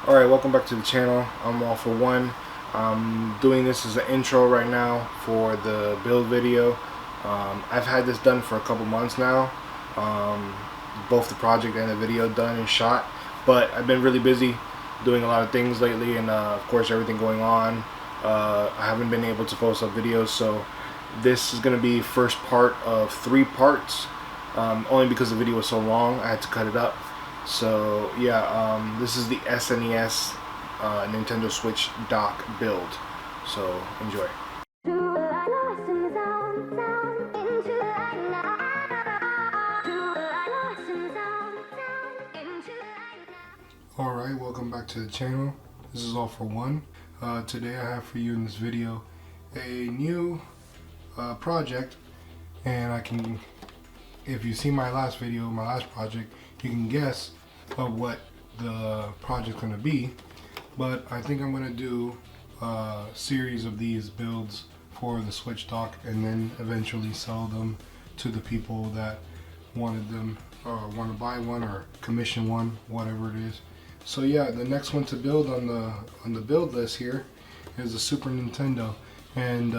Alright, welcome back to the channel. I'm All For One. I'm doing this as an intro right now for the build video. I've had this done for a couple months now. Both the project and the video done and shot. But I've been really busy doing a lot of things lately, and of course everything going on. I haven't been able to post up videos, so this is going to be first part of 3 parts. Only because the video was so long, I had to cut it up. So yeah, this is the SNES Nintendo Switch dock build. So enjoy. Alright, welcome back to the channel. This is All For One. Today I have for you in this video a new project, and if you see my last video, my last project, you can guess of what the project's gonna be. But I think I'm gonna do a series of these builds for the Switch dock, and then eventually sell them to the people that wanted them, or want to buy one or commission one, whatever it is. So yeah, the next one to build on the build list here is the Super Nintendo, and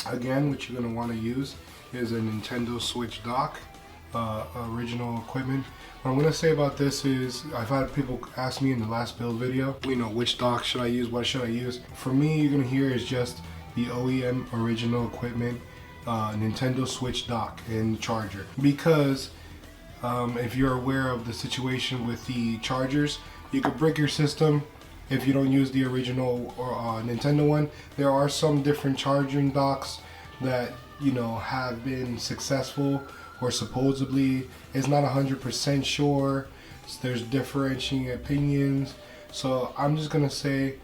again, what you're gonna want to use is a Nintendo Switch dock, original equipment. What I'm gonna say about this is, I've had people ask me in the last build video, which dock should I use, what should I use. For me, you're gonna hear is just the OEM original equipment, Nintendo Switch dock and charger, because if you're aware of the situation with the chargers, you could brick your system if you don't use the original Nintendo one. There are some different charging docks that have been successful, or supposedly is not 100% sure. There's differentiating opinions. So I'm just gonna say,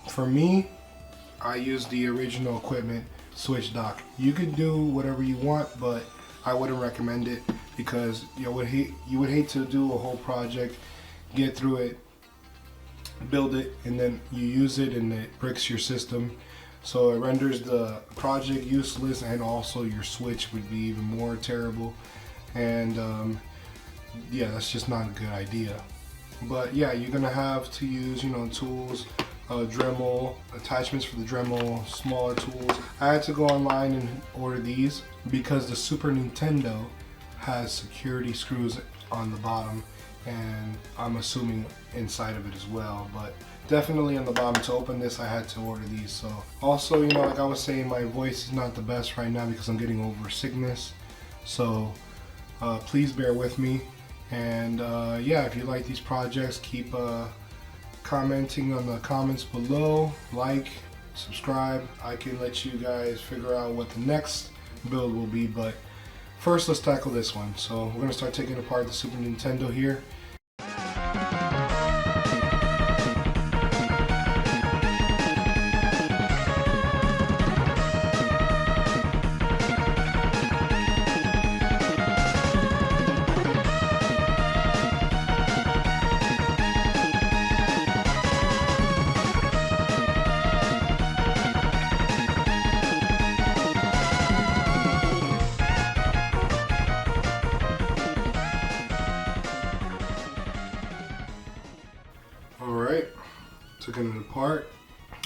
for me, I use the original equipment Switch dock. You could do whatever you want, but I wouldn't recommend it, because you would hate to do a whole project, get through it, build it, and then you use it and it bricks your system. So it renders the project useless, and also your Switch would be even more terrible. And yeah, that's just not a good idea. But yeah, you're gonna have to use tools, Dremel, attachments for the Dremel, smaller tools. I had to go online and order these because the Super Nintendo has security screws on the bottom, and I'm assuming inside of it as well, but definitely on the bottom. To open this, I had to order these. So also, like I was saying, my voice is not the best right now because I'm getting over sickness, so please bear with me. And yeah, if you like these projects, keep commenting on the comments below, like, subscribe. I can let you guys figure out what the next build will be, but first let's tackle this one. So we're gonna start taking apart the Super Nintendo here. Alright, took it apart.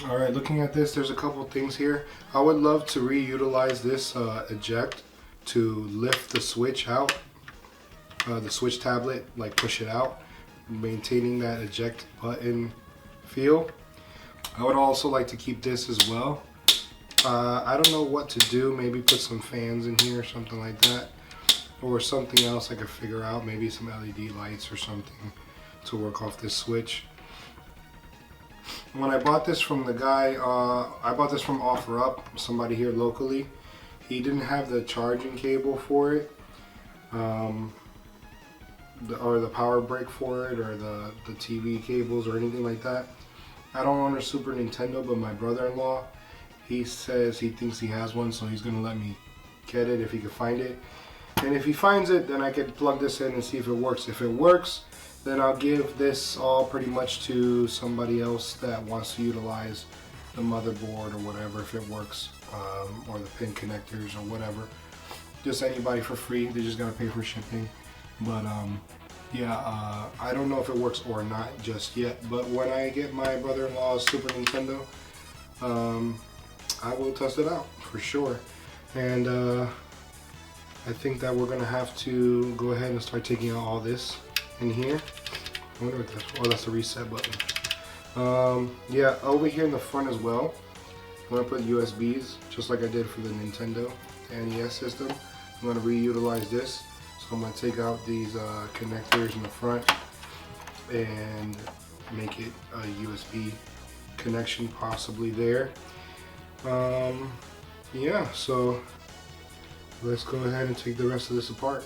Alright, looking at this, there's a couple things here. I would love to reutilize this eject to lift the Switch out, the Switch tablet, like push it out, maintaining that eject button feel. I would also like to keep this as well. I don't know what to do, maybe put some fans in here or something like that, or something else I could figure out, maybe some LED lights or something to work off this Switch. When I bought this from the guy, I bought this from OfferUp, somebody here locally. He didn't have the charging cable for it, or the power brick for it, or the TV cables or anything like that. I don't own a Super Nintendo, but my brother-in-law, he says he thinks he has one, so he's gonna let me get it if he can find it. And if he finds it, then I could plug this in and see if it works. If it works, then I'll give this all pretty much to somebody else that wants to utilize the motherboard or whatever, if it works, or the pin connectors or whatever. Just anybody for free. They just gotta pay for shipping. But yeah, I don't know if it works or not just yet, but when I get my brother-in-law's Super Nintendo, I will test it out for sure. And I think that we're gonna have to go ahead and start taking out all this in here. I wonder what that's for. Oh, that's the reset button. Yeah, over here in the front as well, I'm gonna put USBs, just like I did for the Nintendo NES system. I'm gonna reutilize this. So I'm gonna take out these connectors in the front and make it a USB connection possibly there. Yeah, so let's go ahead and take the rest of this apart.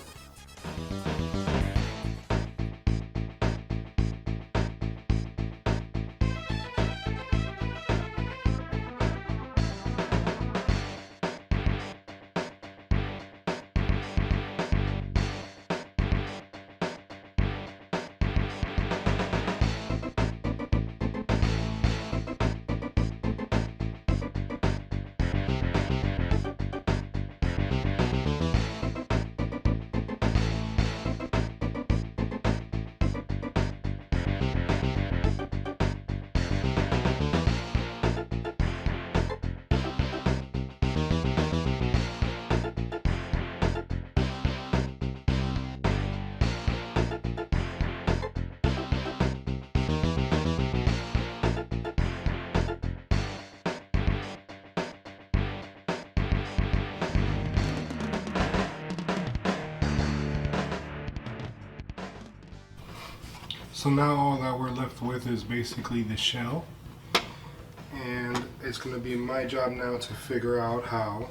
So now all that we're left with is basically the shell, and it's going to be my job now to figure out how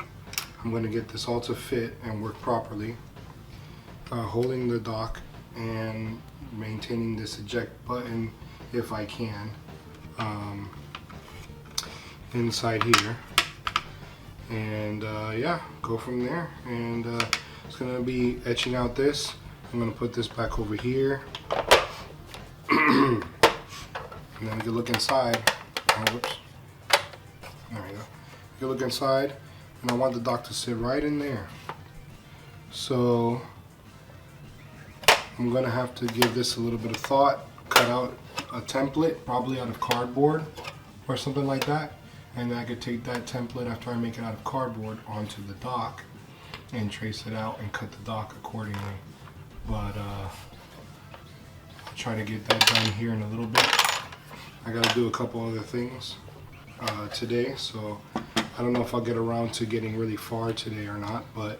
I'm going to get this all to fit and work properly, holding the dock and maintaining this eject button if I can inside here, and yeah, go from there. And it's going to be etching out this. I'm going to put this back over here. And then we can look inside. Oh, whoops. There we go. You can look inside, and I want the dock to sit right in there. So I'm gonna have to give this a little bit of thought, cut out a template, probably out of cardboard or something like that, and I could take that template after I make it out of cardboard onto the dock and trace it out and cut the dock accordingly. But I'll try to get that done here in a little bit. I gotta do a couple other things today, so I don't know if I'll get around to getting really far today or not, but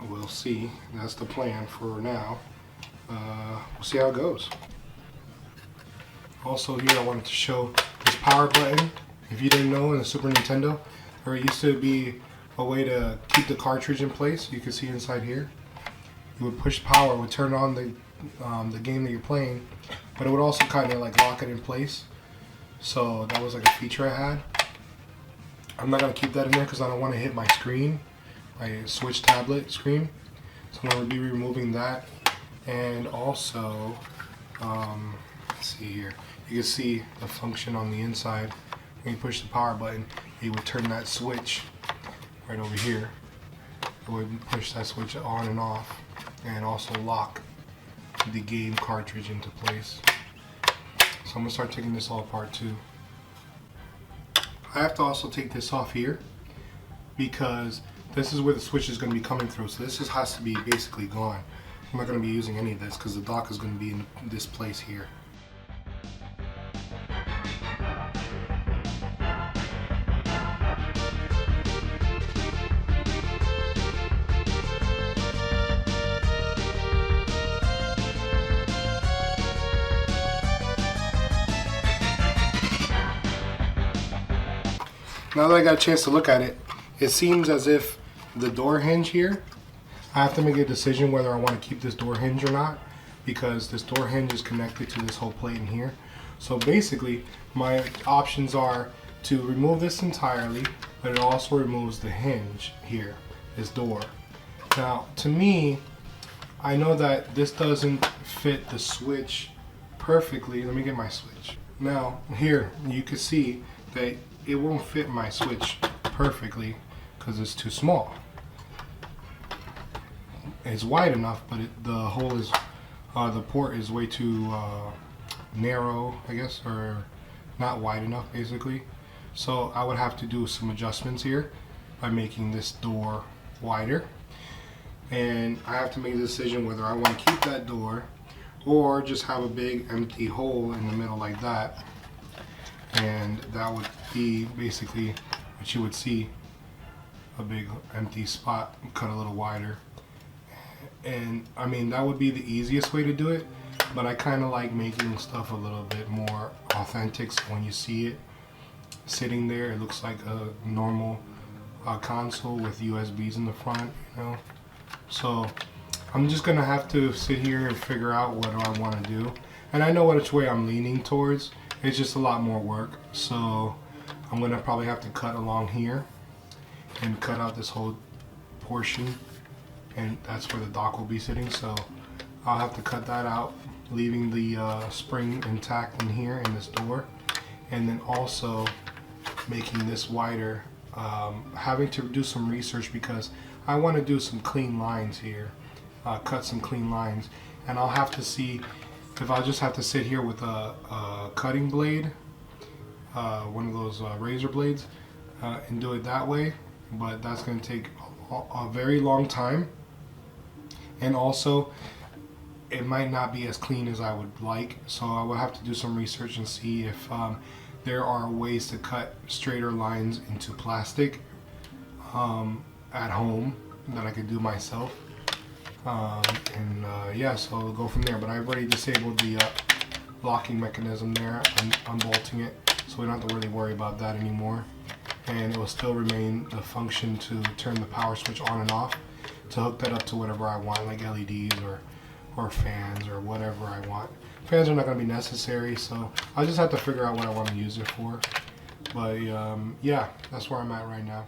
we'll see. That's the plan for now. We'll see how it goes. Also here I wanted to show this power button. If you didn't know, in the Super Nintendo, there used to be a way to keep the cartridge in place. You can see inside here. You would push power, it would turn on the game that you're playing, but it would also kind of like lock it in place. So that was like a feature I had. I'm not going to keep that in there because I don't want to hit my screen, my Switch tablet screen. So I'm going to be removing that. And also, let's see here, you can see the function on the inside. When you push the power button, it would turn that switch right over here. It would push that switch on and off, and also lock the game cartridge into place. So I'm gonna start taking this all apart too. I have to also take this off here because this is where the switch is going to be coming through. So this has to be basically gone. I'm not going to be using any of this because the dock is going to be in this place here. Now that I got a chance to look at it, it seems as if the door hinge here, I have to make a decision whether I want to keep this door hinge or not, because this door hinge is connected to this whole plate in here. So basically, my options are to remove this entirely, but it also removes the hinge here, this door. Now, to me, I know that this doesn't fit the switch perfectly. Let me get my switch. Now, here, you can see that it won't fit my switch perfectly because it's too small. It's wide enough, but the hole is The port is way too narrow, I guess, or not wide enough basically. So I would have to do some adjustments here by making this door wider. And I have to make a decision whether I want to keep that door or just have a big empty hole in the middle like that. And that would be basically what you would see, a big empty spot cut a little wider. And I mean, that would be the easiest way to do it, but I kind of like making stuff a little bit more authentic, so when you see it sitting there, it looks like a normal console with USBs in the front, you know. So I'm just gonna have to sit here and figure out what I want to do, and I know which way I'm leaning towards. It's just a lot more work, so I'm gonna probably have to cut along here and cut out this whole portion, and that's where the dock will be sitting. So I'll have to cut that out, leaving the spring intact in here in this door, and then also making this wider. Having to do some research because I want to do some clean lines here, cut some clean lines, and I'll have to see if I'll just have to sit here with a cutting blade, one of those razor blades, and do it that way, but that's going to take a very long time, and also it might not be as clean as I would like, so I will have to do some research and see if there are ways to cut straighter lines into plastic at home that I could do myself. Yeah, so we'll go from there. But I've already disabled the locking mechanism there. I'm unbolting it, so we don't have to really worry about that anymore. And it will still remain the function to turn the power switch on and off, to hook that up to whatever I want, like LEDs or fans or whatever I want. Fans are not going to be necessary, so I'll just have to figure out what I want to use it for. But yeah, that's where I'm at right now.